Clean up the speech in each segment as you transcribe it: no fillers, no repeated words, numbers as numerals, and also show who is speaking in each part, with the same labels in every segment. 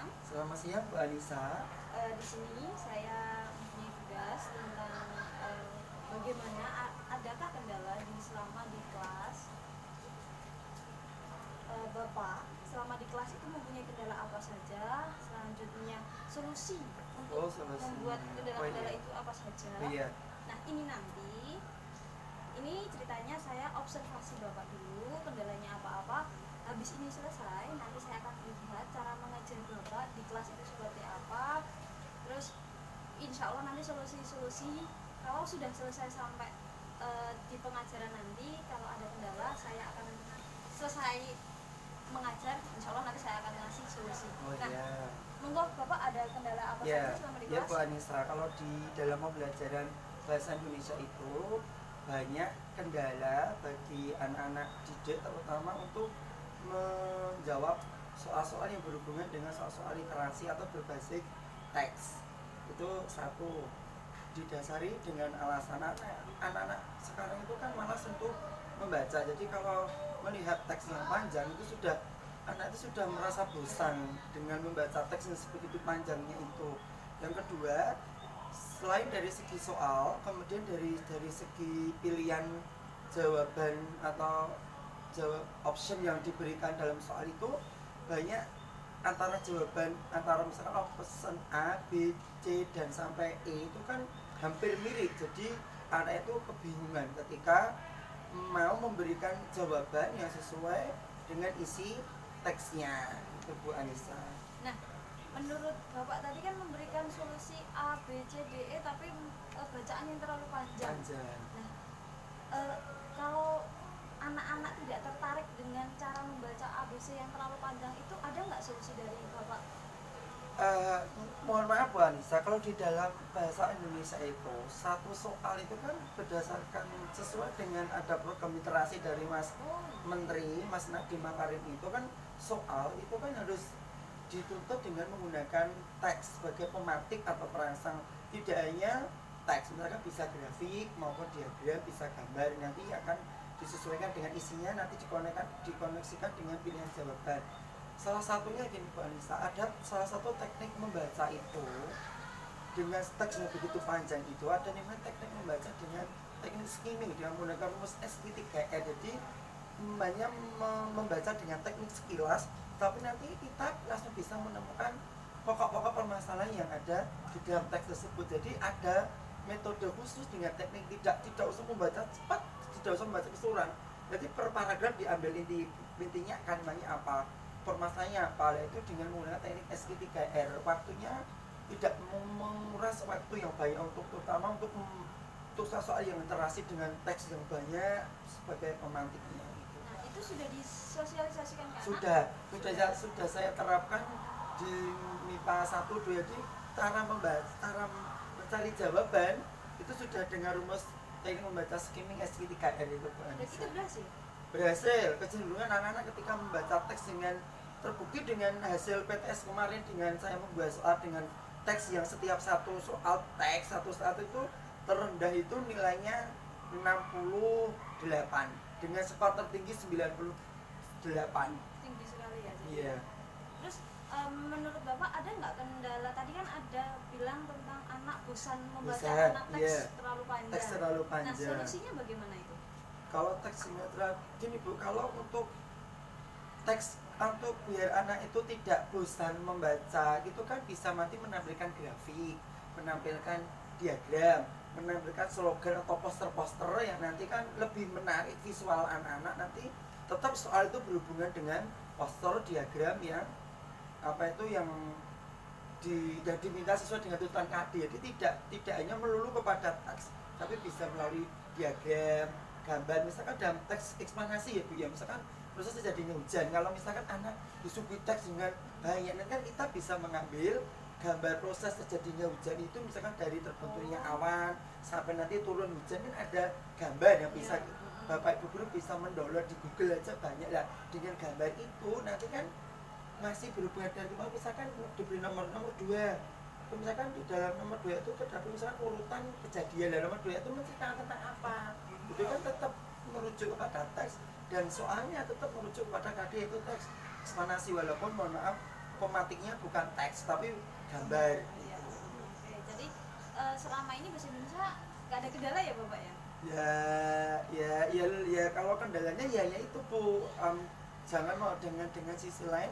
Speaker 1: siang.
Speaker 2: Selamat siang Bu Anissa.
Speaker 1: Di sini saya mempunyai tugas tentang bagaimana adakah kendala selama di kelas. Bapak selama di kelas itu mempunyai kendala apa saja? Selanjutnya solusi untuk membuat kendala-kendala itu apa saja?
Speaker 2: Iya.
Speaker 1: Nah ini ceritanya saya observasi Bapak dulu, kendalanya apa-apa. Habis ini selesai, nanti saya akan lihat cara mengajar Bapak di kelas itu seperti apa. Terus insya Allah nanti solusi-solusi kalau sudah selesai sampai di pengajaran nanti, kalau ada kendala saya akan selesai mengajar, insya Allah nanti saya akan ngasih solusi.
Speaker 2: Iya.
Speaker 1: Monggo Bapak ada kendala apa saja selama di kelas?
Speaker 2: Ya Bu Anissa, kalau di dalam pembelajaran bahasa Indonesia itu banyak kendala bagi anak-anak didik, terutama untuk menjawab soal-soal yang berhubungan dengan soal-soal literasi atau berbasis teks. Itu satu, didasari dengan alasan anak-anak sekarang itu kan malas untuk membaca. Jadi kalau melihat teks yang panjang itu anak itu sudah merasa bosan dengan membaca teks yang sebegitu panjangnya itu. Yang kedua, selain dari segi soal, kemudian dari segi pilihan jawaban atau jawab option yang diberikan dalam soal itu banyak antara jawaban antara misalkan option A, B, C dan sampai E itu kan hampir mirip. Jadi anak itu kebingungan ketika mau memberikan jawaban yang sesuai dengan isi teksnya. Itu Bu Anissa.
Speaker 1: Nah, menurut Bapak tadi kan memberikan solusi A, B, C, D, E tapi bacaan yang terlalu panjang. Nah, kalau anak-anak tidak tertarik dengan cara membaca ABC yang terlalu panjang itu, ada nggak solusi dari Bapak?
Speaker 2: Mohon maaf Bu Anissa, kalau di dalam bahasa Indonesia itu satu soal itu kan berdasarkan sesuai dengan ada program literasi dari Mas Menteri, Mas Nadiem Makarim, itu kan soal itu kan harus dituntut dengan menggunakan teks sebagai pematik atau perangsang. Tidak hanya teks, misalkan bisa grafik maupun diagram, bisa gambar, nanti akan disesuaikan dengan isinya, nanti dikoneksikan dengan pilihan jawaban. Salah satunya gini Bu Anissa, ada salah satu teknik membaca itu dengan teks yang begitu panjang itu, ada namanya teknik membaca dengan teknik skimming dengan menggunakan rumus S3R. Jadi banyak membaca dengan teknik sekilas, tapi nanti kita langsung bisa menemukan pokok-pokok permasalahan yang ada di dalam teks tersebut. Jadi ada metode khusus dengan teknik tidak usah membaca cepat, tidak usah membaca keseluruhan. Jadi per paragraf diambil intinya kalimatnya apa, permasalahannya apa, itu dengan menggunakan teknik S3R. Waktunya tidak menguras waktu yang banyak terutama untuk soal yang literasi dengan teks yang banyak sebagai pemantiknya.
Speaker 1: Nah, itu sudah disosialisasikan ke
Speaker 2: anak? Sudah saya terapkan di MIPA 1, 2. Jadi cara mencari jawaban itu sudah dengan rumus teknik membaca skimming S3R itu.
Speaker 1: Itu berhasil?
Speaker 2: Berhasil. Kecenderungan anak-anak ketika membaca teks dengan terbukti dengan hasil PTS kemarin, dengan saya membuat soal dengan teks yang setiap satu soal teks satu saat itu terendah itu nilainya 68 dengan skor tertinggi 98.
Speaker 1: Tinggi sekali ya.
Speaker 2: Iya.
Speaker 1: Terus menurut Bapak ada nggak kendala? Tadi kan ada bilang tentang anak bosan membaca anak teks terlalu panjang.
Speaker 2: Teks terlalu panjang.
Speaker 1: Nah, solusinya bagaimana itu?
Speaker 2: Kalau teksnya gini Bu, kalau untuk teks untuk biar anak itu tidak bosan membaca, itu kan bisa nanti menampilkan grafik, menampilkan diagram, menampilkan slogan atau poster-poster yang nanti kan lebih menarik visual anak-anak. Nanti tetap soal itu berhubungan dengan poster, diagram yang yang diminta sesuai dengan tuntutan KD. Jadi tidak hanya melulu kepada teks, tapi bisa melalui diagram, gambar. Misalkan dalam teks eksplanasi ya Bu ya, misalkan proses terjadinya hujan, kalau misalkan anak disuguhi teks dengan banyak, kan kita bisa mengambil gambar proses terjadinya hujan itu, misalkan dari terbentuknya awan sampai nanti turun hujan, kan ada gambar yang bisa Bapak Ibu guru bisa mendownload di Google aja banyak lah. Dengan gambar itu nanti kan masih berhubungan dengan misalkan diberi nomor 2, misalkan di dalam nomor 2 itu terdapat misalkan urutan kejadian, dan nomor 2 itu menceritakan tentang apa, itu kan tetap merujuk kepada teks dan soalnya tetap merujuk kepada KD, itu teks eksplanasi. Walaupun mohon maaf pematiknya bukan teks tapi gambar.
Speaker 1: Iya. Oke, jadi selama ini bahasa Indonesia nggak ada kendala ya Bapak ya?
Speaker 2: Ya kalau kendalanya ya itu Bu, jangan mau dengan sisi lain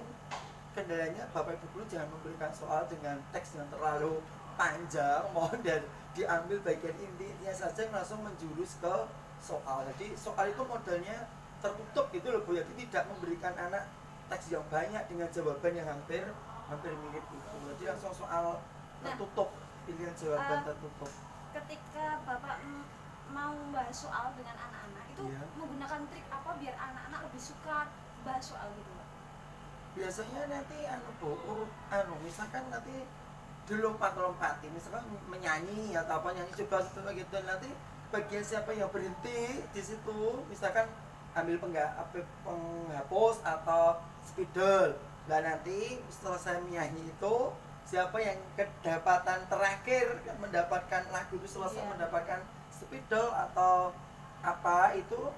Speaker 2: kendalanya Bapak Ibu guru jangan memberikan soal dengan teks yang terlalu panjang, mohon dan diambil bagian intinya saja langsung menjurus ke soal. Jadi soal itu modelnya tertutup gitu loh Bu, jadi tidak memberikan anak teks yang banyak dengan jawaban yang hampir mirip itu. Jadi langsung soal tertutup, pilihan jawaban tertutup.
Speaker 1: Ketika Bapak mau bahas soal dengan anak-anak itu menggunakan trik apa biar anak-anak lebih suka bahas soal gitu Pak?
Speaker 2: Biasanya nanti misalkan nanti dilompat-lompati, misalkan menyanyi atau apa, nyanyi coba gitu, nanti bagian siapa yang berhenti di situ, misalkan ambil penghapus atau spidol. Nah nanti setelah saya menyanyi itu siapa yang kedapatan terakhir mendapatkan lagu itu selesai mendapatkan spidol atau apa itu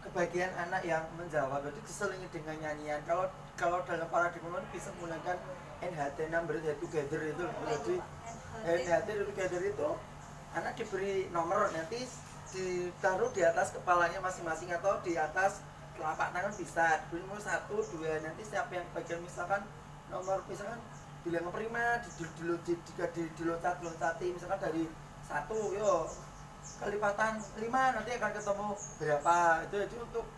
Speaker 2: kebagian anak yang menjawab. Jadi diselingi dengan nyanyian. Kalau dalam paradigma itu bisa menggunakan NHT number together itu. Jadi NHT together itu anak diberi nomor, nanti ditaruh di atas kepalanya masing-masing atau di atas telapak tangan bisa diberi nomor 1, 2, nanti siapa yang bagian misalkan nomor misalkan bilang prima diloncat-loncati misalkan dari 1 yo kelipatan 5 nanti akan ketemu berapa. Itu jadi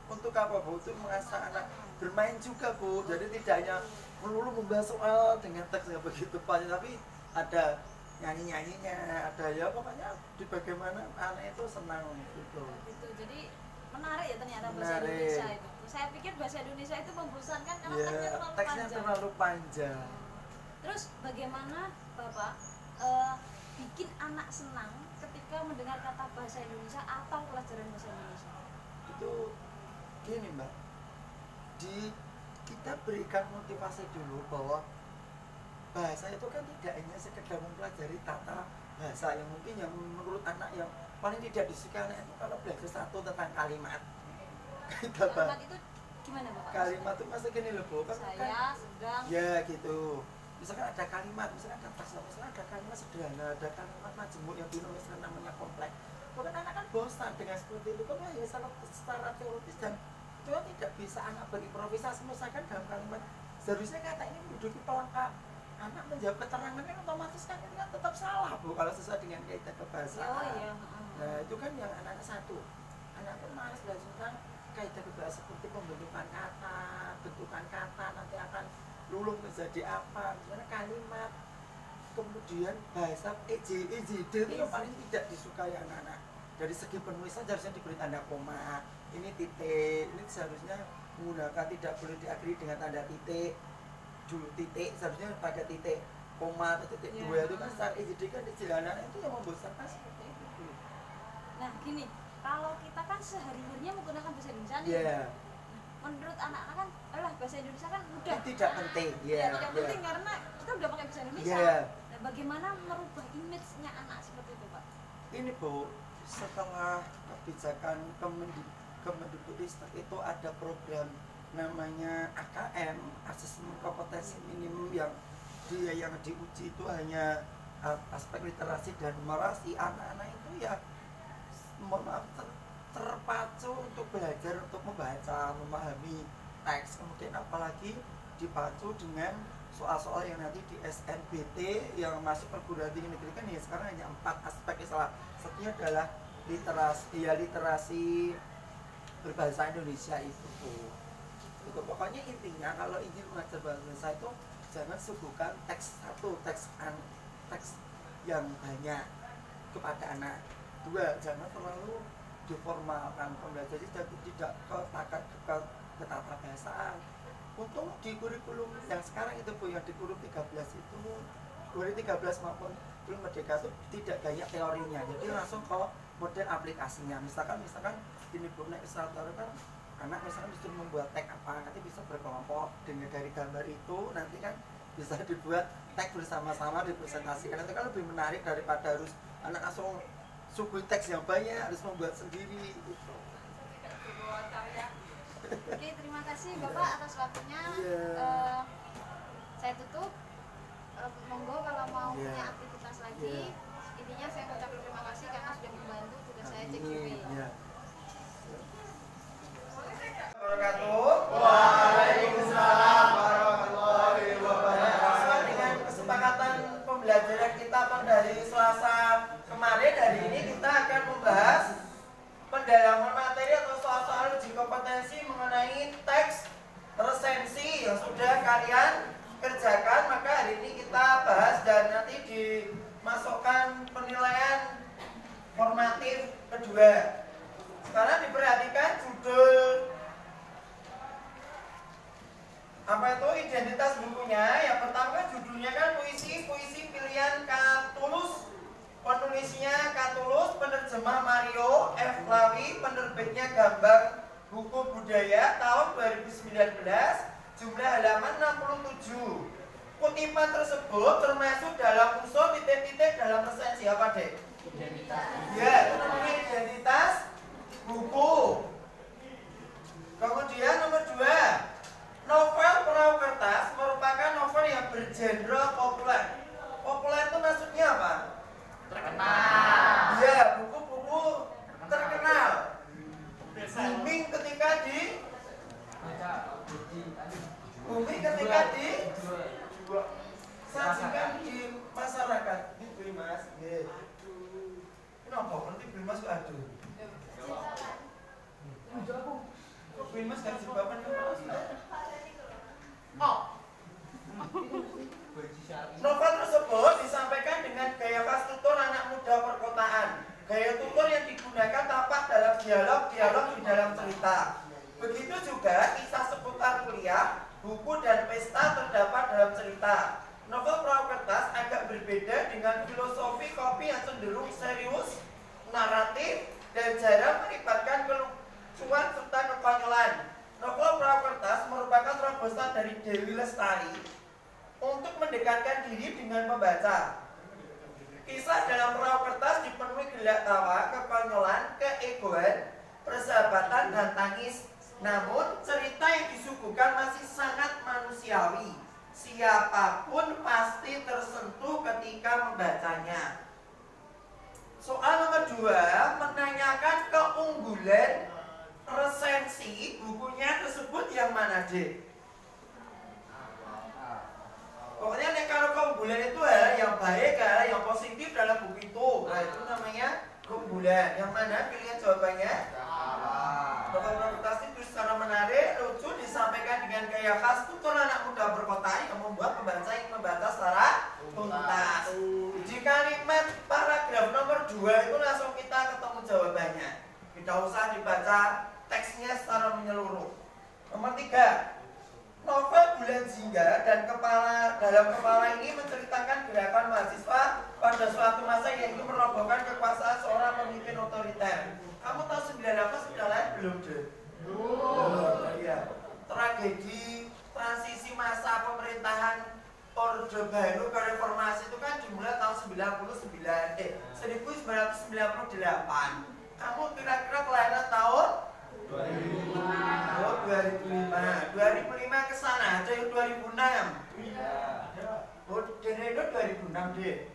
Speaker 2: untuk apa Bu? Untuk mengasah anak bermain juga Bu. Jadi tidak hanya melulu membahas soal dengan teks yang begitu panjang, tapi ada nyanyi-nyanyinya, ada ya pokoknya di bagaimana anak itu senang gitu.
Speaker 1: Gitu. Jadi menarik ya ternyata bahasa Indonesia itu. Saya pikir bahasa Indonesia itu membosankan karena teksnya
Speaker 2: terlalu panjang.
Speaker 1: Terus bagaimana Bapak bikin anak senang ketika mendengar kata bahasa Indonesia atau pelajaran bahasa Indonesia?
Speaker 2: Itu gini Mbak, kita berikan motivasi dulu bahwa bahasa itu kan tidak hanya sekedar mempelajari tata bahasa yang mungkin yang menurut anak yang paling tidak disukai anak itu kalau belajar satu tentang kalimat.
Speaker 1: Kalimat itu gimana Bapak?
Speaker 2: Kalimat itu masih gini loh Bu,
Speaker 1: saya sedang
Speaker 2: ya gitu. Misalkan ada kalimat, misalkan ada teks, misalkan ada kalimat sederhana, ada kalimat majemuk yang dinomiskan namanya kompleks. Bukan anak kan bosan dengan seperti itu, kan ya secara teoritis dan itu kan tidak bisa anak berimprovisasi. Misalkan dalam kalimat seharusnya kata ini menduduki pelengkap, anak menjawab keterangan kan otomatis kan itu kan tetap salah Bu kalau sesuai dengan kaidah kebahasaan.
Speaker 1: Iya.
Speaker 2: Nah itu kan yang anak satu, anak itu malas belajar tentang kaidah kebahasaan seperti pembentukan kata, bentukan kata nanti akan luluh menjadi apa, misalnya kalimat, kemudian bahasa EJD itu yang paling tidak disukai anak-anak. Dari segi penulisan seharusnya diberi tanda koma, ini titik, ini seharusnya menggunakan tidak boleh diakhiri dengan tanda titik, dulu titik, seharusnya pada titik koma atau titik dua itu kan secara EJD kan istilah anak-anak itu yang membosankan seperti itu.
Speaker 1: Nah gini, kalau kita kan sehari-harinya menggunakan bahasa Indonesia nih, menurut anak-anak kan, bahasa Indonesia kan mudah.
Speaker 2: Tidak penting,
Speaker 1: tidak penting karena kita udah pakai bahasa Indonesia. Nah, bagaimana merubah image-nya anak seperti itu, Pak?
Speaker 2: Ini Bu, setelah kebijakan Kemendikbudristek itu ada program namanya AKM, asesmen kompetensi minimum yang diuji itu hanya aspek literasi dan numerasi. Anak-anak itu ya mohon maaf terpacu untuk belajar untuk membaca, memahami teks, kemudian apalagi dipacu dengan soal-soal yang nanti di SNBT yang masuk perguruan tinggi negeri kan ya sekarang hanya 4 aspek. Salah satunya adalah literasi berbahasa Indonesia itu. Pokoknya intinya kalau ingin mengajar bahasa Indonesia itu jangan suguhkan teks teks yang banyak kepada anak. 2, jangan terlalu diformalkan pembelajaran, jadi tidak ke tata bahasaan. Untuk di kurikulum yang sekarang itu Bu, yang di kurikulum 13 itu 2013 maupun kurikulum Merdeka itu tidak banyak teorinya, jadi langsung ke model aplikasinya. Misalkan ini Bu, naik pesawat kan anak misalkan disuruh membuat tag apa, nanti bisa berkelompok dengan dari gambar itu nanti kan bisa dibuat tag bersama-sama dipresentasikan. Itu kan lebih menarik daripada harus anak langsung suguhi teks yang banyak, harus membuat sendiri gitu.
Speaker 1: Oke, terima kasih Bapak atas waktunya.
Speaker 2: identitas bukunya. Yang pertama kan judulnya kan puisi pilihan Katulus. Penulisnya Katulus, penerjemah Mario F. Lawi, penerbitnya Gambang Buku Budaya tahun 2019, jumlah halaman 67. Kutipan tersebut termasuk dalam unsur titik-titik dalam resensi apa, Dek?
Speaker 3: Identitas.
Speaker 2: Ya, itu namanya identitas buku. Kemudian nomor 2, novel Perahu Kertas merupakan novel yang bergenre populer. Populer itu maksudnya apa?
Speaker 3: Terkenal.
Speaker 2: Ya, buku-buku terkenal. Booming ketika sajikan di masyarakat. Ini Mas, nggih. Kenapa? Nanti Mas kok aduh. Kok Mas kan sebaban Oh. Novel tersebut disampaikan dengan gaya khas tutur anak muda perkotaan. Gaya tutur yang digunakan tampak dalam dialog di dalam cerita. Begitu juga kisah seputar kuliah, buku dan pesta terdapat dalam cerita. Novel Perahu Kertas agak berbeda dengan filosofi kopi yang cenderung serius, naratif, dan jarang melibatkan kelucuan serta kekonyolan. Novel Perahu Kertas merupakan terobosan dari Dewi Lestari untuk mendekatkan diri dengan pembaca. Kisah dalam Perahu Kertas dipenuhi gelak tawa, kekonyolan, keegoan, persahabatan, dan tangis. Namun, cerita yang disuguhkan masih sangat manusiawi. Siapapun pasti tersentuh ketika membacanya. Soal nomor 2, menanyakan keunggulan resensi bukunya tersebut yang mana, Dek? Pokoknya kalau keunggulan itu yang baik, yang positif dalam buku itu. Nah, itu namanya keunggulan. Yang mana pilihan jawabannya? Novel Perahu Kertas itu secara menarik, lucu, disampaikan dengan gaya khas tutur anak muda perkotaan yang membuat pembaca ingin membaca secara tuntas. Di kalimat paragraf nomor 2 itu langsung kita ketemu jawabannya. Tidak usah dibaca teksnya secara menyeluruh. Nomor 3, novel Bulan Jingga dan dalam kepala ini menceritakan gerakan mahasiswa pada suatu masa yang ingin merobohkan kekuasaan seorang pemimpin otoriter. Kamu tahu 98 sudah lain belum, Dek? Belum. Iya. Tragedi transisi masa pemerintahan Orde Baru ke reformasi itu kan dimulai tahun 1998. Kamu kira-kira kelahiran tahun 2005. Oh, 2005 ke sana ada yang 2006. Iya. Oh, Deredo 2006, Dek.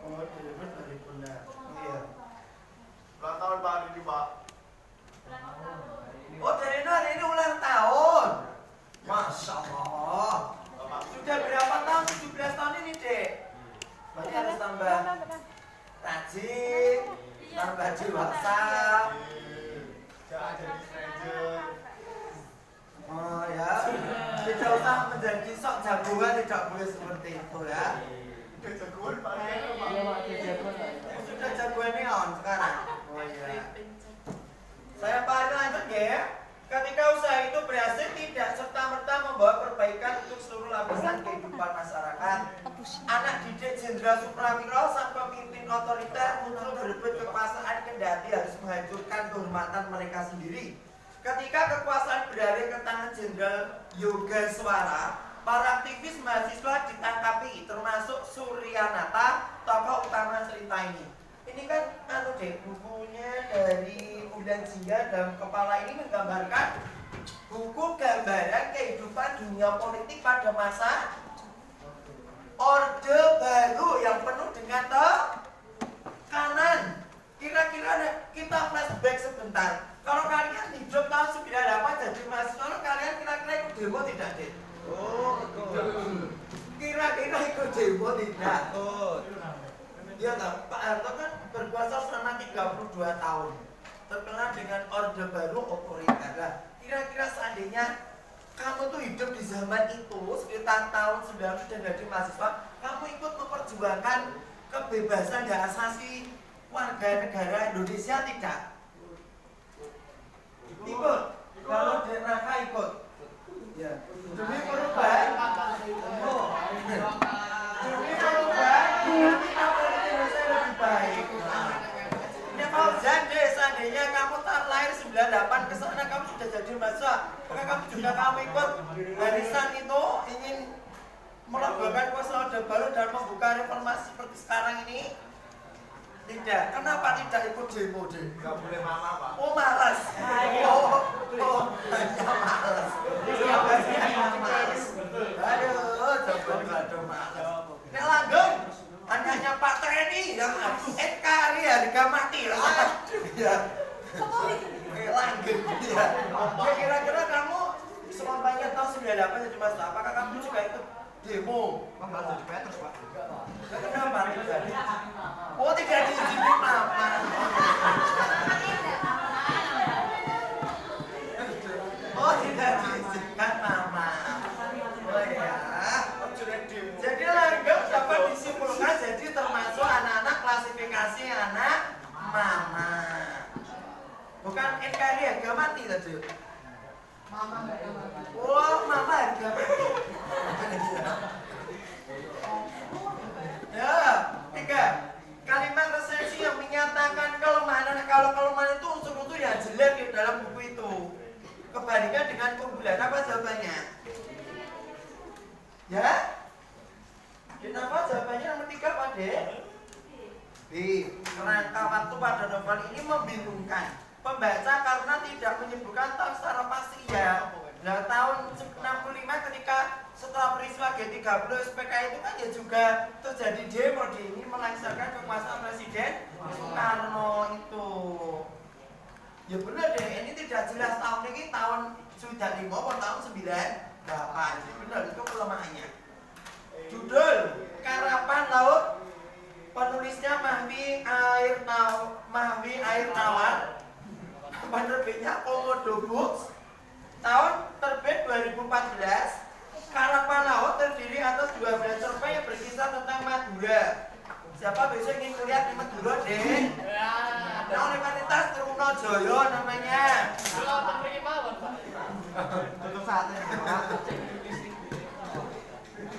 Speaker 2: Oh, Deredo 2006. Iya.
Speaker 4: Ulang tahun Pak hari ini, Pak.
Speaker 2: Oh, Deredo hari ini ulang tahun. Masya Allah. Sudah berapa tahun? 17 tahun ini, Dek. Berarti harus tambah rajin, tambah di WhatsApp.
Speaker 4: Jangan jadi stranger.
Speaker 2: Oh ya, tidak usah menjadi sok jagoan, tidak boleh seperti itu ya.
Speaker 4: Udah jagoan Pak.
Speaker 2: Sudah jagoan neon sekarang. Oh iya. Saya Pak lanjut ya. Ketika usaha itu berhasil, tidak serta-merta membawa perbaikan untuk seluruh lapisan kehidupan masyarakat. Anak didik Jenderal Suprawiro, sang pemimpin otoriter, muncul berebut kekuasaan kendati harus menghancurkan kehormatan mereka sendiri. Ketika kekuasaan beralih ke tangan Jenderal Yogaswara, para aktivis mahasiswa ditangkapi, termasuk Suryanata, tokoh utama cerita ini. Ini kan bukunya dari Bulan Jingga dalam kepala ini menggambarkan buku gambaran kehidupan dunia politik pada masa Orde Baru yang penuh dengan tekanan. Kira-kira kita flashback sebentar. Kalau kalian hidup tahun 98 jadi mahasiswa, kalian kira-kira ikut demo tidak, Dek? Oh, kira-kira ikut demo tidak? Oh. Ya tak, Pak Harto kan berkuasa selama 32 tahun, terkenal dengan Orde Baru otoriter. Nah, kira-kira seandainya kamu tuh hidup di zaman itu sekitar tahun 90 dan jadi mahasiswa, kamu ikut memperjuangkan kebebasan dan asasi warga negara Indonesia tidak? Ikut. Kalau Raka ikut. Ya, demi perubahan. Demi perubahan, kita politik Indonesia lebih baik. Ya Fauzan deh, seandainya kamu tak lahir 98 ke sana kamu sudah jadi mahasiswa, maka kamu juga kamu ikut barisan itu ingin melakukan kuasa orde baru dan membuka reformasi seperti sekarang ini? Tidak. Kenapa tidak ikut demo deh?
Speaker 4: Gak boleh mama pak.
Speaker 2: Oh malas. Hanya malas. Hanya malas. Aduh, coba malas. Nek langgeng, hanya Pak TNI yang NKRI harga mati lah. Ya. Langgeng. Ya. Ya kira-kira kamu selamanya tahun 98 jadi mas, apakah kamu juga ikut demo?
Speaker 4: Mama jadi Petrus pak.
Speaker 2: Kenapa tidak? Oh tidak diizinin mama. Oh tidak diizinkan mama. Oh ya. Jadi langgeng dapat disimpulkan jadi termasuk anak-anak klasifikasi anak mama. Bukan NKRI harga mati tadi. Oh mama harga mati. Ya, tiga. Kalimat resensi yang menyatakan kelemahan. Kalau kelemahan itu unsur-unsur yang jelek di dalam buku itu. Kebandingkan dengan keunggulan, apa jawabannya? Ya? Kenapa jawabannya nomor 3 Pak Dek? B. Kerangka waktu pada novel ini membingungkan pembaca karena tidak menyebutkan tahun secara pasti ya. Nah, tahun 65 ketika setelah peristiwa G30 SPK itu kan ya juga terjadi demo di ini melaksanakan kekuasaan Presiden Soekarno itu. Ya benar deh, ini tidak jelas tahun ini tahun sudah 5 atau tahun 98. Jadi benar itu kelemahannya. Judul Karapan Laut, penulisnya Mahwi Air Tawar, penerbitnya Komodo Books, tahun terbit 2014. Karapan Laut terdiri atas 12 cerpen yang berkisah tentang Madura. Siapa besok ingin kuliah di Madura, deh? Nah, Universitas Trunojoyo namanya.
Speaker 4: Tutup saatnya.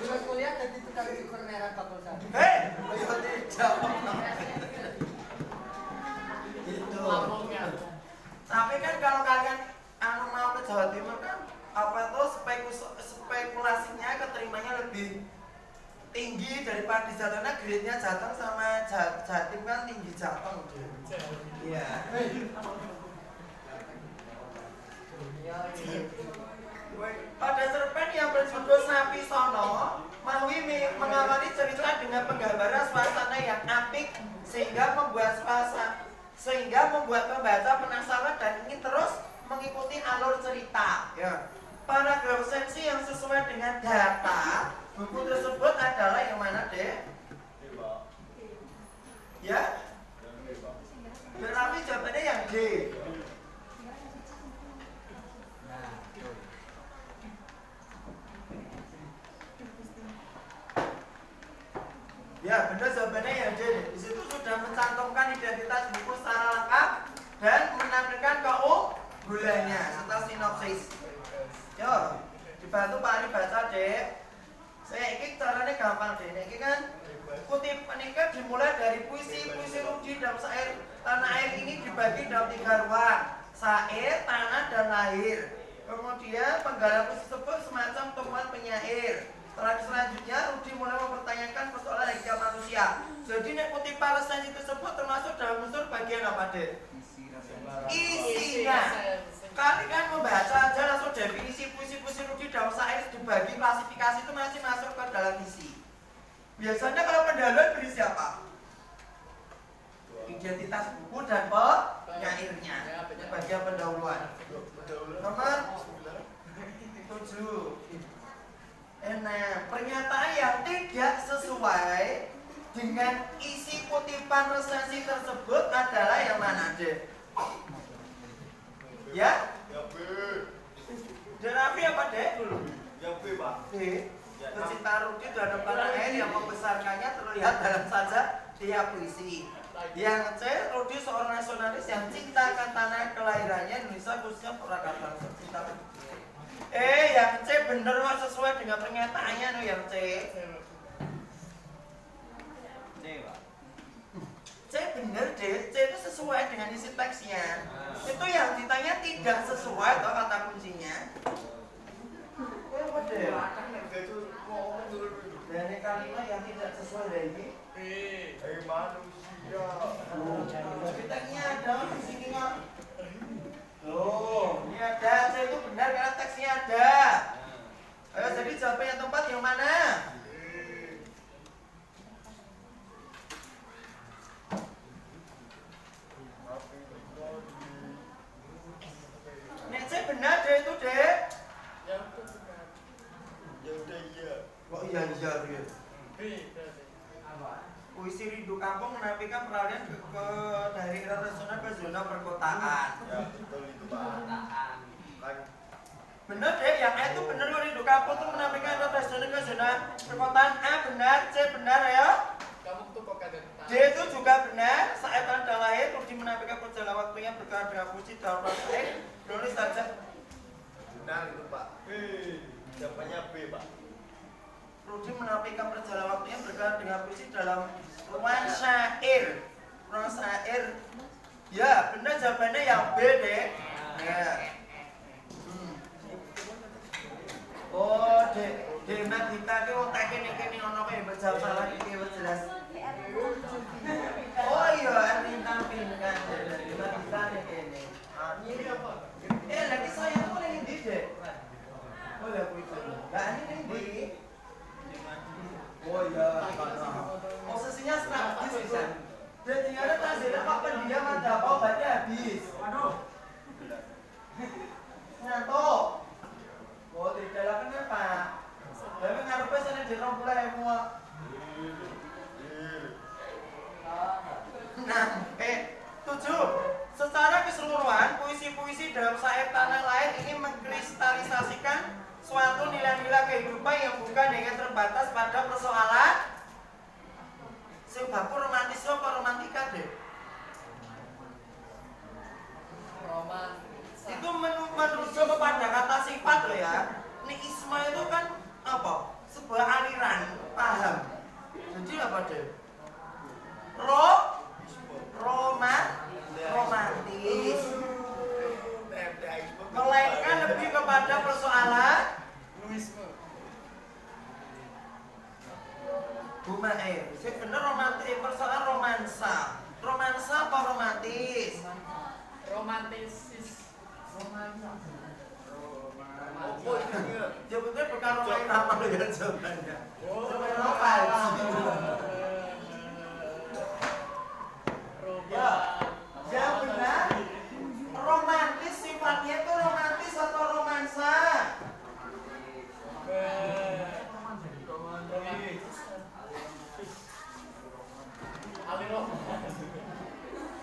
Speaker 3: Lulus kuliah jadi tukang cukur merah fakultas.
Speaker 2: Hei, ayo tidak. Itu. Tapi kan kalau kalian mau ke Jawa Timur kan apa tuh spekulasinya keterimanya lebih tinggi daripada di Jateng. Grade-nya Jateng sama Jatim kan tinggi Jateng. Iya. Pada cerpen yang berjudul Sapi Sono, Mahwi mengawali cerita dengan penggambaran suasana yang apik sehingga membuat pembaca penasaran dan ingin terus mengikuti alur cerita. Ya. Paragraf sensi yang sesuai dengan data buku tersebut adalah yang mana, Dek? Ya? Tetapi jawabannya yang D. Ya, benar jawabannya yang D. Di situ sudah mencantumkan identitas buku secara lengkap dan menampilkan keunggulannya serta sinopsis. Yo, dibantu Pak Ari baca, Dek. Saya ini caranya gampang, Dek. Ini kan kutipan ini dimulai dari puisi Rudi dalam syair Tanah Air ini dibagi dalam 3 ruang: syair, tanah, dan lahir. Kemudian penggalan puisi tersebut semacam temuan penyair. Selanjutnya Rudi mulai mempertanyakan persoalan hak manusia. Jadi nek kutipan resensi tersebut termasuk dalam unsur bagian apa, Dek? Isinya. Kali kan membaca aja langsung definisi puisi-puisi Rudi dalam syair dibagi klasifikasi itu masih masuk ke dalam isi. Biasanya kalau pendahuluan berisi apa? Identitas buku dan penyairnya. Ini bagian pendahuluan. Nomor 7. Nah, pernyataan yang tidak sesuai dengan isi kutipan resensi tersebut adalah yang mana, Dek? Ya?
Speaker 4: Ya B.
Speaker 2: Derapi apa, Dek?
Speaker 4: Ya B pak.
Speaker 2: B. Pecinta Rudi terhadap tanah air yang membesarkannya terlihat dalam saja tiap puisi. Yang C. Rudi seorang nasionalis yang cinta akan tanah kelahirannya Indonesia, khususnya perakataan cinta. Yang C bener Mas sesuai dengan pernyataannya no yang C.
Speaker 4: C, Pak.
Speaker 2: C bener deh, C itu sesuai dengan isi teksnya. Itu yang ditanya tidak sesuai atau kata kuncinya. Apa deh? Dari kalimat yang tidak sesuai lagi.
Speaker 4: manusia.
Speaker 2: Tapi teksnya ada di sini nggak? Loh, ini ada. C itu benar karena teksnya ada. Ayo jadi jawaban yang tepat yang mana? Nek C benar deh itu deh.
Speaker 4: Yang benar. Ya udah iya.
Speaker 2: Oh iya iya iya. Puisi Rindu Kampung menampilkan peralihan dari era regional ke zona perkotaan.
Speaker 4: Ya betul itu Pak. Kan
Speaker 2: Bener deh, yang A itu bener kok Rindu Kampung itu menampilkan era regional ke zona perkotaan. A benar, C benar ya.
Speaker 3: Kamu tuh kok kagak
Speaker 2: D itu juga benar. Saat tanda lahir, Rudi menampilkan perjalanan waktunya bergerak dengan puisi dalam bahasa nulis saja.
Speaker 4: benar itu Pak. Jawabannya B Pak.
Speaker 2: Rudi menampilkan perjalanan waktunya bergerak dengan puisi dalam ruang syair. Ruang syair. Ya, benar jawabannya yang B deh. Ya. Oh, dek Madita ki otak kene ono kaya berjawab salah iki wis jelas. Oh iya, arti tampilkan dari Madita nek kene. Ini apa? Lagi saya tuh ning ndi, Dek? Oh, ya kuwi. Lah ini ning ndi? Oh iya, posisinya strategis bisa. Dan tinggalnya tasnya kok pendiam ada apa obatnya habis. Waduh. Ngantuk. Oh, tidak lah kenapa? Tapi ngarepe sana di 20.000. Nah, 7. Secara keseluruhan, puisi-puisi dalam syair Tanah Lain ini mengkristalisasikan suatu nilai-nilai kehidupan yang bukan hanya terbatas pada persoalan sebab romantisme atau romantika deh. Itu menuju kepada kata sifat loh ya. Niisme itu kan apa? Sebuah aliran paham. Jadi apa deh? Romantis. Melainkan lebih kepada persoalan Buma saya bener romantis, persoalan romansa. Romansa apa romantis?
Speaker 3: romantisis.
Speaker 4: Oh iya.
Speaker 2: Jawabnya bukan romain apa ya jawabannya. Romain apa? Ya, yang benar. Romantis sifatnya itu romantis atau romansa?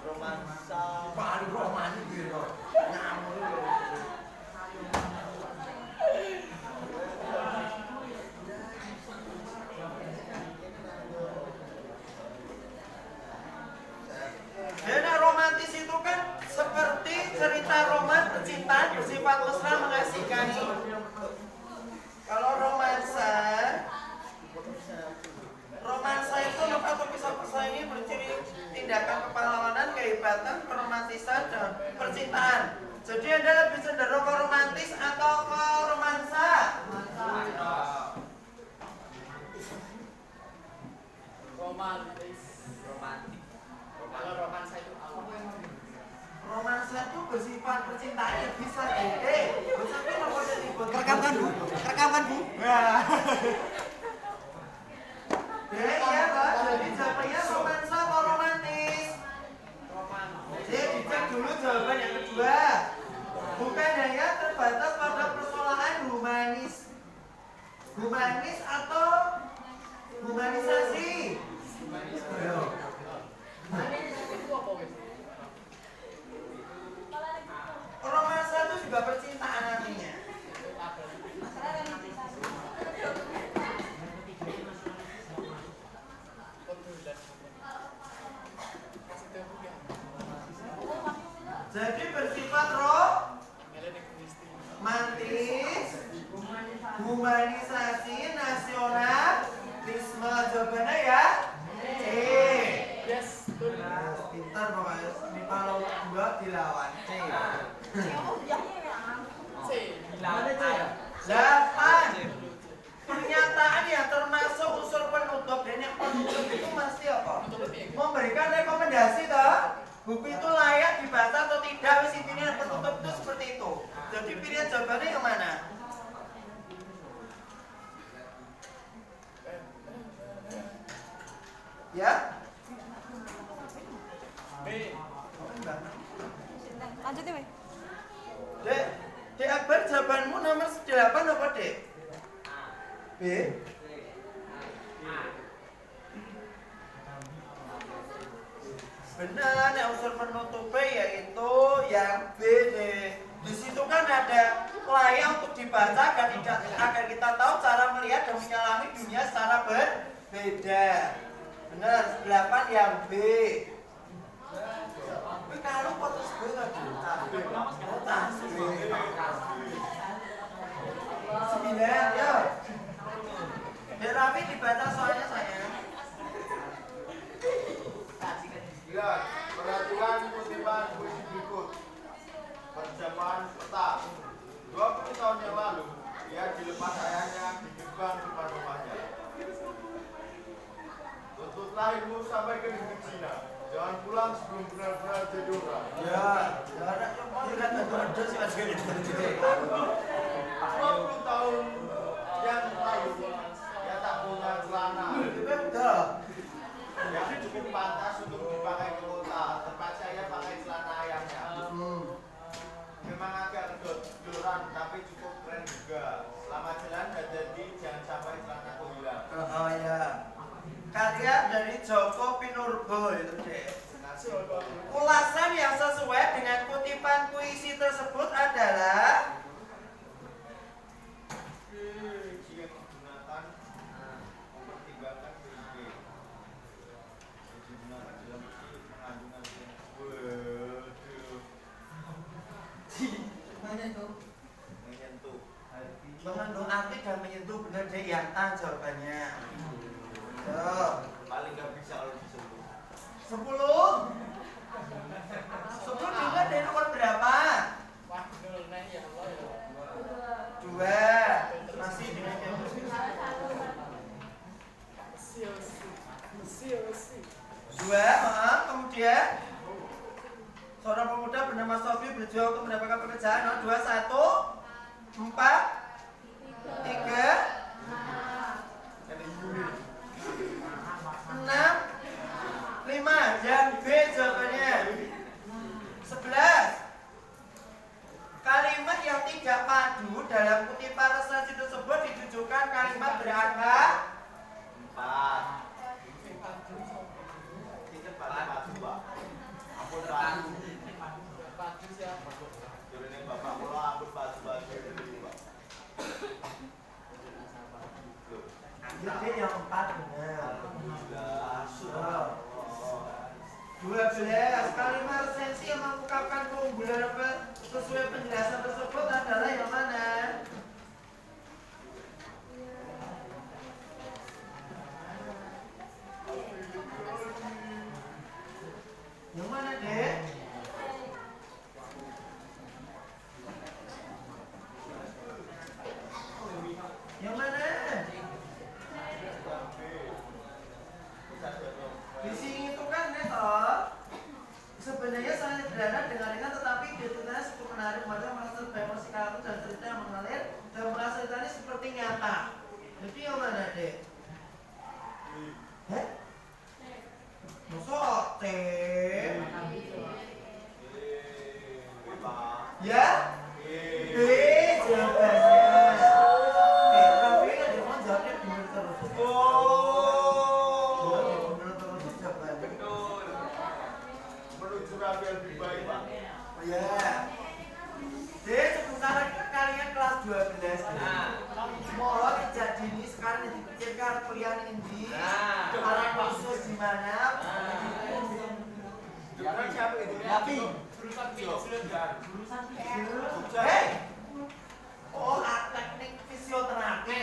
Speaker 4: Romansa.
Speaker 2: Paling romantis gitu. Nyamuk. Karena romantis itu kan seperti cerita roman percintaan bersifat mesra mengasihkani. Kalau romansa itu atau kisah persaingan berciri tindakan kepahlawanan, kehebatan, keromantisan, dan percintaan. Jadi Anda lebih cenderung ke romantis atau ke romansa?
Speaker 3: Romantis. Kalau romansa itu apa?
Speaker 2: Romansa itu bersifat percintaan yang bisa sampai nomor telepon.
Speaker 5: Rekamkan Bu.
Speaker 2: Iya Pak, jadi jawabannya romansa atau romantis? Jadi dicek dulu jawaban yang kedua. Bukan hanya terbatas pada persoalan humanis atau humanisasi.
Speaker 3: Itu apa wes?
Speaker 2: Romansa itu juga percintaan artinya. Jadi bersifat romantis jawabannya yang mana? Ya?
Speaker 4: B.
Speaker 1: Lanjutin, Wei.
Speaker 2: Dek, Dek Akbar jawabanmu nomor 8 apa, Dek? B. Benar, yang unsur penutupi yaitu yang B, Dek. Di situ kan ada layak untuk dibaca agar kita tahu cara melihat dan menyelami dunia secara berbeda. Benar, 8 yang B. Tapi kalau potos B nggak potos B. 9, ya. Dek Raffi dibaca soalnya sayang.
Speaker 4: 9. Perhatikan kutipan puisi berikut. Persiapan peta. 20 tahun yang lalu, ia dilepas ayahnya di gerbang depan rumahnya. Tuntut lahirmu sampai ke negeri Cina. Jangan pulang sebelum benar-benar jadi orang.
Speaker 2: Ya, ada ada sih masih gitu.
Speaker 4: 20 tahun yang lalu, ia tak punya celana
Speaker 2: Betul.
Speaker 4: yang cukup pantas untuk dipakai ke kota. Terpaksa ia pakai celana ayahnya. Memang agak kedoran, tapi cukup keren juga. Selama jalan dan jadi jangan sampai celana hilang.
Speaker 2: Oh ya. Karya dari Joko Pinurbo itu deh. Ulasan yang sesuai dengan kutipan puisi tersebut adalah
Speaker 4: Jika digunakan, mempertimbangkan berbagai digunakan dalam puisi mengandung arti menyentuh.
Speaker 2: mengandung arti dan menyentuh, benar deh yang A jawabannya. Tuh.
Speaker 4: Paling nggak bisa kalau disentuh.
Speaker 2: 10 juga dari nomor berapa? 2. Masih dengan yang 2, kemudian seorang pemuda bernama Sofi berjuang untuk mendapatkan pekerjaan. 2, 1, 4, 3, 6, 5. Yang B jawabannya. 11. Kalimat yang tidak padu dalam kutipan resensi tersebut ditujukan kalimat berangka
Speaker 4: 4. Kita padu, Pak. Ampun padu. Jurune bapak kula ampun padu dulu, Pak.
Speaker 2: Jadi yang 4 benar.
Speaker 4: Alhamdulillah.
Speaker 2: 12. Kalimat resensi yang mengungkapkan keunggulan apa sesuai penjelasan tersebut adalah yang mana? Yang mana, Dek? Yang mana? Di sini itu kan sebenarnya sangat sederhana dengan ringan, tetapi detailnya cukup menarik. Maka merasa emosi karakter dan cerita yang mengalir dan merasa ceritanya seperti nyata. Jadi yang mana, Dek? Heh? Masuk C? Ya? B jawabannya. Tapi kan dia mau jawabnya bener terus. Bener terus jawabannya.
Speaker 4: Menuju rapi yang lebih baik, Pak.
Speaker 2: Ya. Dek, sementara kalian kelas 12. Mohon sejak dini sekarang dipikirkan kuliah ini. Arah khusus di mana?
Speaker 4: Jurusan siapa itu?
Speaker 2: Tapi Hei! Oh, teknik fisioterapi.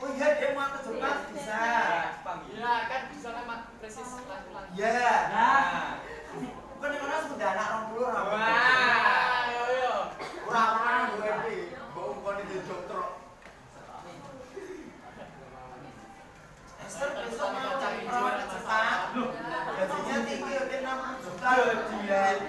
Speaker 2: Oh iya, dia mau ke Jepang bisa.
Speaker 3: Iya kan bisa kan presis laki-laki.
Speaker 2: Ya. Bukan yang orang sudah anak 20 orang.
Speaker 4: Orang-orang gue ini, bawa bukan itu dokter.
Speaker 2: Esther besok mau cari perawat ke Jepang. Gajinya tinggi, dia 60 juta. Dia.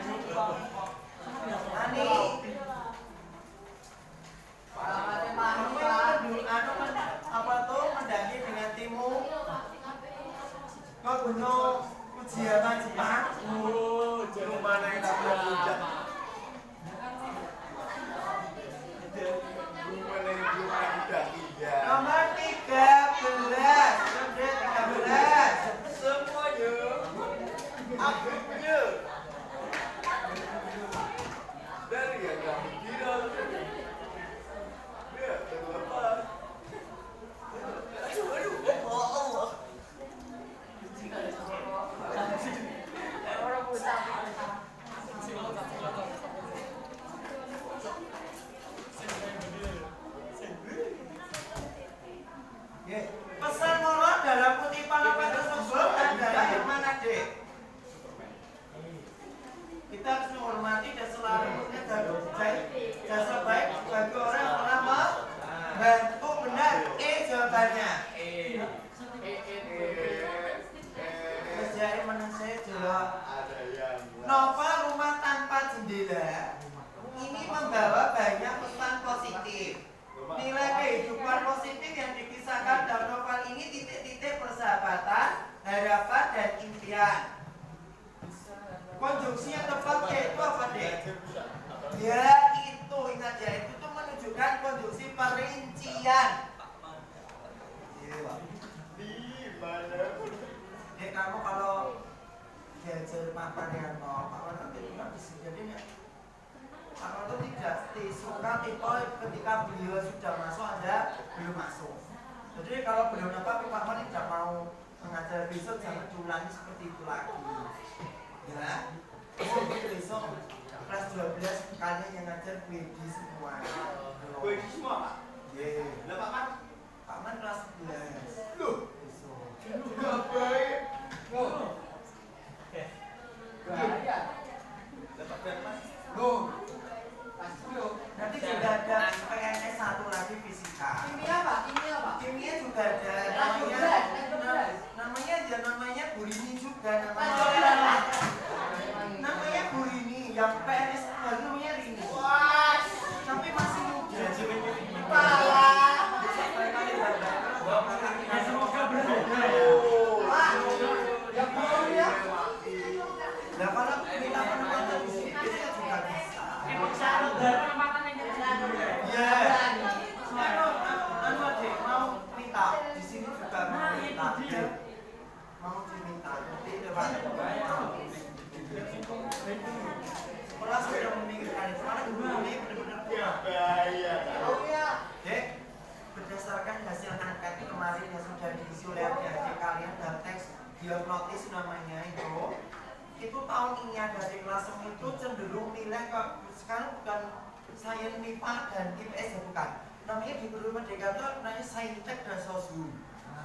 Speaker 2: tipe ketika beliau sudah masuk ada belum masuk. Jadi kalau belum dapat Pak Man tidak mau mengajar besok jangan diulangi seperti itu lagi. Ya. Besok kelas 12 kalian yang ngajar BD semua.
Speaker 4: BD semua Pak?
Speaker 2: Iya.
Speaker 4: Lah Pak Man?
Speaker 2: Pak Man kelas 11.
Speaker 4: Loh,
Speaker 2: Besok.
Speaker 4: juga baik.
Speaker 3: Loh. Bahaya.
Speaker 4: Dapat berapa?
Speaker 3: Loh. Pasti loh.
Speaker 2: Nanti juga ada PNS satu lagi fisika.
Speaker 3: Kimia Pak, kimia Pak.
Speaker 2: Kimia juga ada namanya Bu Rini juga namanya Bu Rini yang PNS baru namanya Rini.
Speaker 4: Wah,
Speaker 2: Tapi masih muda.
Speaker 5: Semoga berbeda.
Speaker 3: Yang mau ya.
Speaker 2: Nah kalau kita penempatan di sini biasanya juga bisa.
Speaker 5: Emang syarat dari penempatan yang kita
Speaker 2: Iya. Anu adik mau minta di sini juga mau minta. Mau diminta nanti lewat. Sekolah sudah memikirkan itu karena guru ini benar-benar kurang.
Speaker 4: bahaya.
Speaker 3: Oh ya.
Speaker 2: Dek, berdasarkan hasil angket kemarin yang sudah diisi oleh adik-adik kalian dan teks diagnosis namanya itu tahun ini ada di kelas itu cenderung nilai ke sekarang bukan sains MIPA dan IPS ya bukan. Namanya di Guru Merdeka itu namanya saintek dan sosum.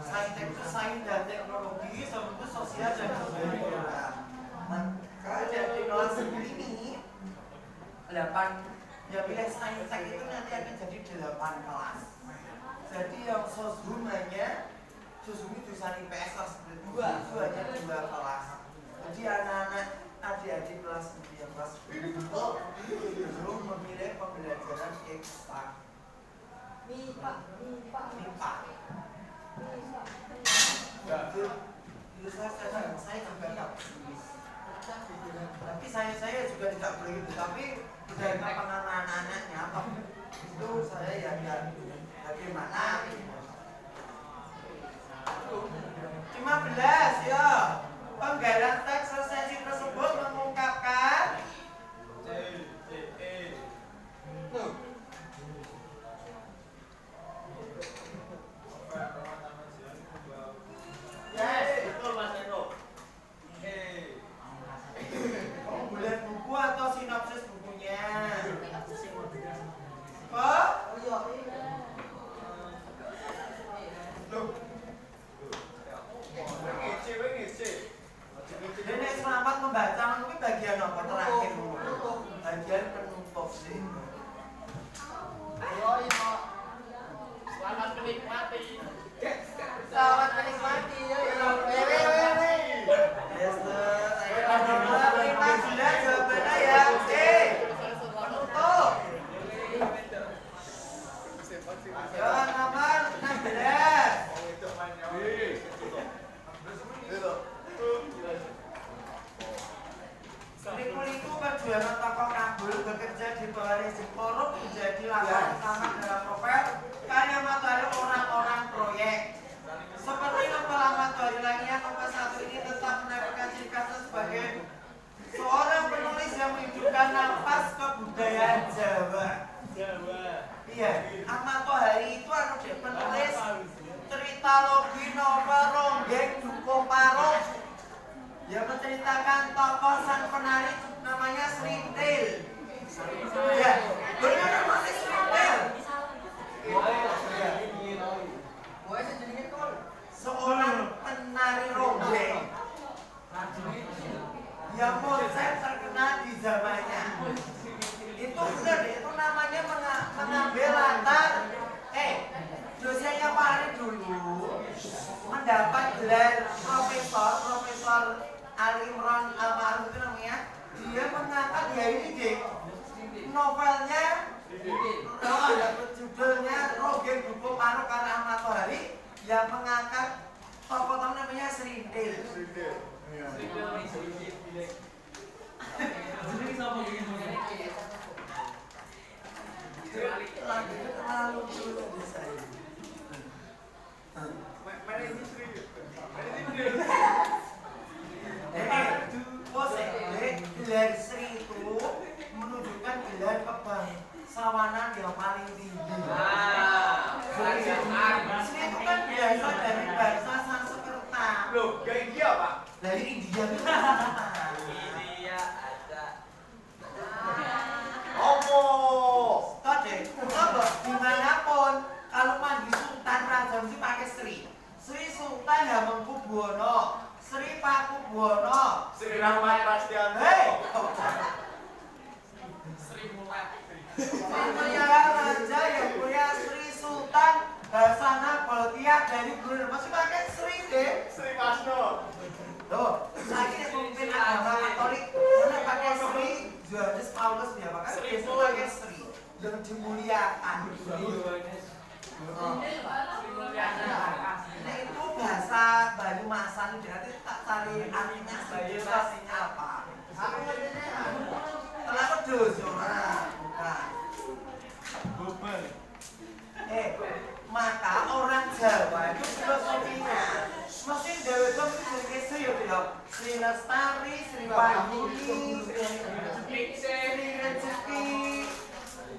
Speaker 2: Saintek itu sains dan teknologi, sosum itu sosial dan budaya. Maka di kelas ini 8 ya pilih saintek itu nanti akan jadi 8 kelas. Jadi yang sosumnya sosum itu jurusan IPS kelas 2 itu hanya 2 kelas. Jadi anak-anak adik-adik kelas 3 kelas itu belum memilih pembelajaran eksak
Speaker 3: MIPA.
Speaker 2: MIPA. Itu saya juga tak tapi saya juga tidak begitu tapi dari pengalaman anak-anaknya apa itu saya ya bagaimana 15 ya penggalan teks sesi tersebut mengungkapkan
Speaker 3: Loh.
Speaker 4: Betul Mas Eko.
Speaker 2: kamu boleh buku atau sinopsis bukunya kok?
Speaker 3: Oh iya.
Speaker 2: Ini selamat membaca mungkin bagian apa terakhir bagian penutup sih
Speaker 3: Oh iya.
Speaker 5: Selamat menikmati.
Speaker 3: Selamat menikmati. Yo yo.
Speaker 2: yes ada 15 jawabannya ya penutup jawaban nomor 16 Liku-liku perjuangan tokoh Kabul bekerja di bawah rezim korup menjadi lawan utama dalam novel karya materi orang-orang proyek. Seperti novel Matahari lainnya, novel satu ini tetap menampilkan ciri khasnya sebagai seorang penulis yang menghidupkan nafas kebudayaan Jawa. Iya, Ahmad Tohari itu penulis cerita logi novel Ronggeng Duko Paro yang menceritakan tokoh sang penari namanya Srintil. Ya, benar namanya Srintil. Seorang penari ronggeng yang konsep terkenal di zamannya. Itu benar, itu namanya mengambil latar. Dosennya Pak Ari dulu mendapat gelar Profesor Ali Imran Almarhum itu namanya. Dia mengangkat ya ini deh novelnya judulnya Ronggeng Duko Paro karya Ahmad Tohari yang mengangkat tokoh namanya Srintil. Lagunya terlalu dulu di saya. Gelar Sri itu menunjukkan gelar sawanan yang paling tinggi.
Speaker 5: Kerajaan.
Speaker 2: Sri itu kan biasa dari bahasa Sanskerta.
Speaker 4: Loh, gak India pak?
Speaker 2: Dari India itu Sanskerta.
Speaker 5: India ada.
Speaker 4: Opo?
Speaker 2: Tadi, coba dimanapun kalau manggil Sultan Raja mesti pakai Sri. Sri Sultan Hamengkubuwono, Sri Pakubuwono,
Speaker 4: Sri Rahmat Prasetyanto.
Speaker 2: hei,
Speaker 5: Sri Mulat.
Speaker 2: Sri Mulia Raja yang mulia Sri Sultan Hasanah Bolkiah dari Brunei masih pakai Sri deh.
Speaker 4: Sri Wasno.
Speaker 2: Loh, lagi pemimpin agama Katolik mana pakai Sri Yohanes Paulus ya pakai
Speaker 5: Sri
Speaker 2: biasa pakai Sri yang dimuliakan. Nah itu bahasa Banyumasan berarti tak cari artinya signifikasinya apa?
Speaker 3: Aku ngene.
Speaker 2: Telah pedus orang bukan.
Speaker 4: Bubel.
Speaker 2: Maka orang Jawa itu filosofinya mesti dewe itu mesti Sri ya, Sri Lestari, Sri Wahyuni, Sri Rezeki,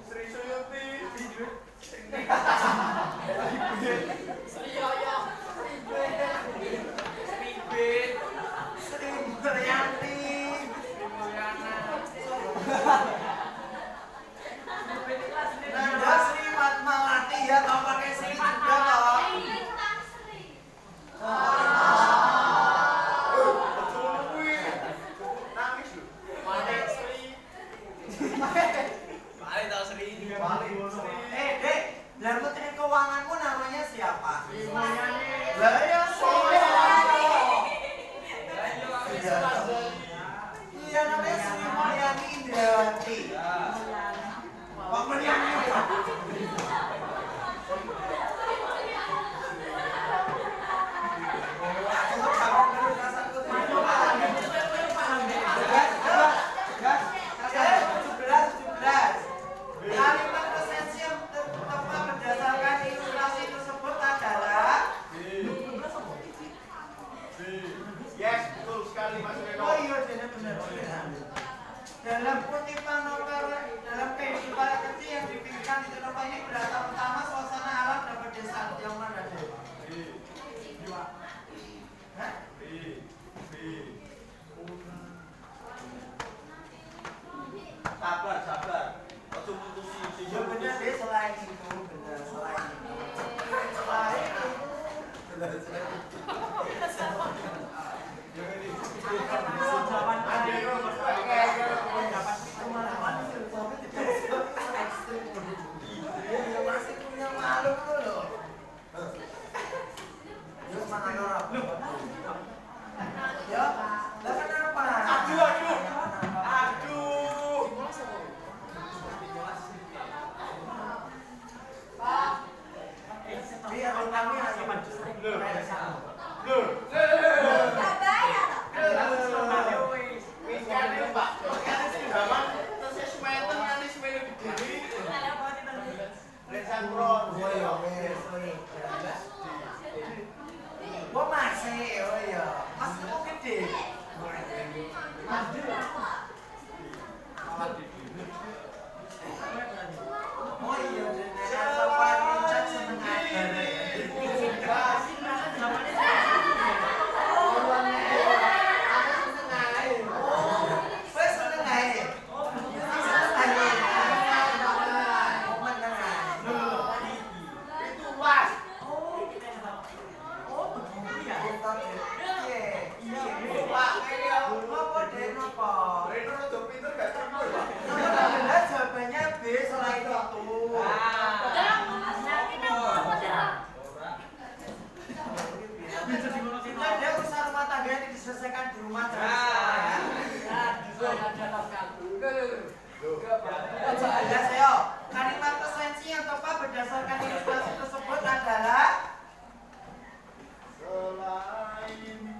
Speaker 4: Sri Suyuti.
Speaker 5: Sri Yoyo. Sri Bet.
Speaker 2: Sri Mulyani,
Speaker 5: Sri Mulyana.
Speaker 2: Nanda Sri Fatmawati ya tau pakai Sri juga toh.
Speaker 4: Nangis lu.
Speaker 5: Balik Sri. Balik tahu Sri.
Speaker 2: Dek, lah menteri keuanganmu namanya siapa?
Speaker 5: Sri Mulyani.
Speaker 2: Lah ya Mulyani. Iya namanya Sri Mulyani Indrawati. Pak Mulyani. Kalimat presensi yang tepat berdasarkan ilustrasi tersebut adalah
Speaker 4: Yes, betul sekali Mas Reno.
Speaker 2: oh iya benar. Dalam kutipan novel dalam kehidupan kecil yang dipikirkan di novel ini berlatar utama suasana alam dan pedesaan yang mana deh? Hah?
Speaker 4: Sabar. Ojo mutusi
Speaker 2: Ya benar deh selain itu benar selain itu. Masih punya malu loh. Ya mana orang? Ya, lah kenapa?
Speaker 4: Aduh.
Speaker 2: Biar kami hanya
Speaker 4: Loh.
Speaker 1: Gak bayar.
Speaker 4: Wis kan Pak. Zaman terus semeten nganti semene gede. Lensan Pro.
Speaker 2: oh ya wes gua masih oh ya masih kok gede oh iya dengan safari cat seneng agar wes seneng ae
Speaker 4: Itu was. Pak, ini Reno rada pinter gak terima, Pak.
Speaker 2: jawabannya B selain itu. Nah, dia usaha rumah tangga yang diselesaikan di rumah jangan di sekolah ya. Jelas ya. Kalimat presensi yang tepat berdasarkan ilustrasi tersebut adalah
Speaker 4: Selain dirimu.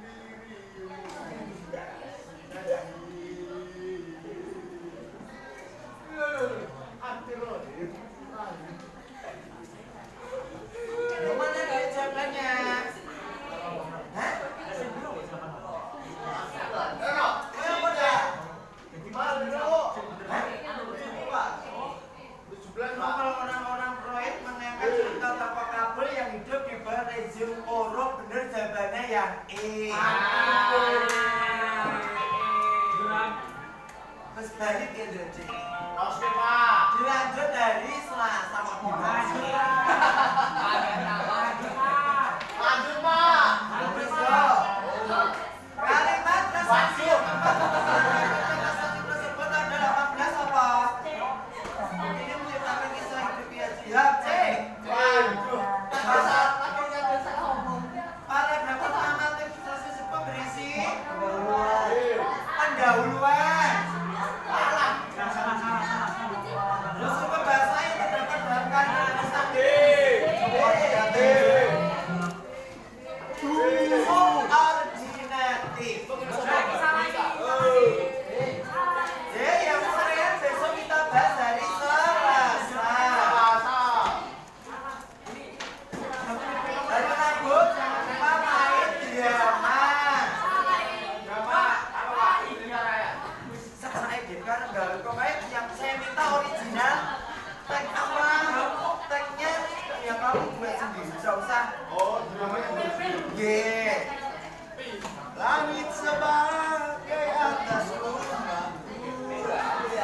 Speaker 2: bukan E. Terus balik ya Dodi.
Speaker 4: Oke Pak.
Speaker 2: Dilanjut dari Selasa kok
Speaker 4: Lanjut Pak.
Speaker 2: Terus yo. Kalimat prestasi tersebut ada 18 apa? Ini menciptakan kisah hidup yang siap. C.
Speaker 4: Waduh.
Speaker 2: Paragraf pertama teks tersebut berisi pendahuluan. Struktur bahasa yang terdapat dalam kalimat tulisan D. Subordinatif. D yang kemarin besok kita bahas dari Selasa. Dari Rabu jangan lupa main drama. Saya kan enggak pokoknya yang saya minta original tag apa tagnya yang kamu buat sendiri nggak usah
Speaker 4: Dramanya
Speaker 2: G langit sebagai atas rumah dan bumi sebagai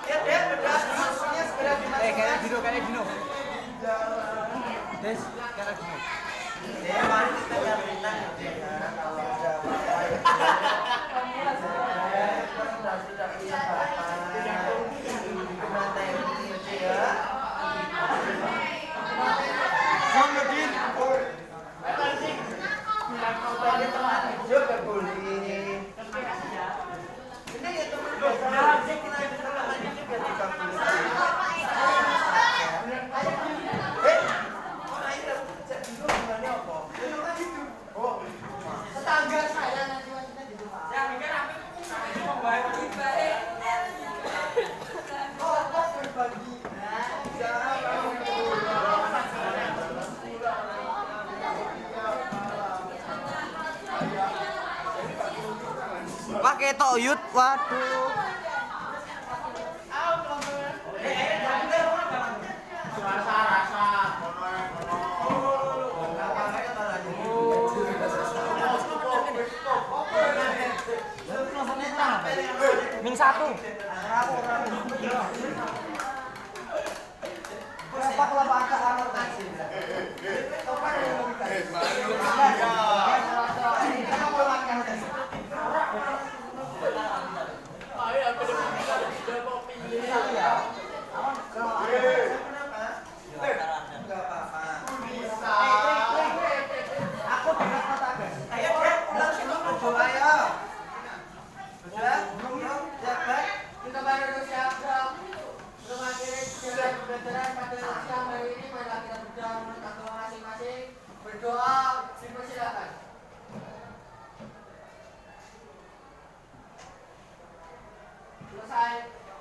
Speaker 2: ya deh bedas maksudnya segera dimasukkan
Speaker 3: kayak Dino.
Speaker 2: Des, karena gini. Ya, mari kita cari bintang ya, kalau ada apa-apa ya. Kita sudah punya bapak. Materi ya. Kemudian tadi teman juga boleh. Ini ya teman biasa. Kita temannya juga tidak boleh.
Speaker 3: Tetangga saya nanti maksudnya di rumah.
Speaker 5: Saya pikir aku membaik baik.
Speaker 2: Kok berbagi? Pakai toyut, waduh.
Speaker 4: rasa
Speaker 3: Min satu. Berapa kelapa angka kamar tadi? Aku dengan kata guys.
Speaker 2: Ayo deh, pulang dulu berdoa ya. Sudah? Belum? Ya, baik.
Speaker 3: Kita baru bersiap-siap. Mengakhiri jalan pembelajaran pada siang hari ini. Marilah kita berdoa menurut agama masing-masing. Berdoa dipersilakan. Selesai.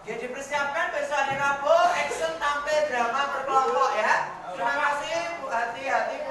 Speaker 2: Ya dipersiapkan besok hari Rabu action tampil drama berkelompok ya. Terima kasih Bu Hati-Hati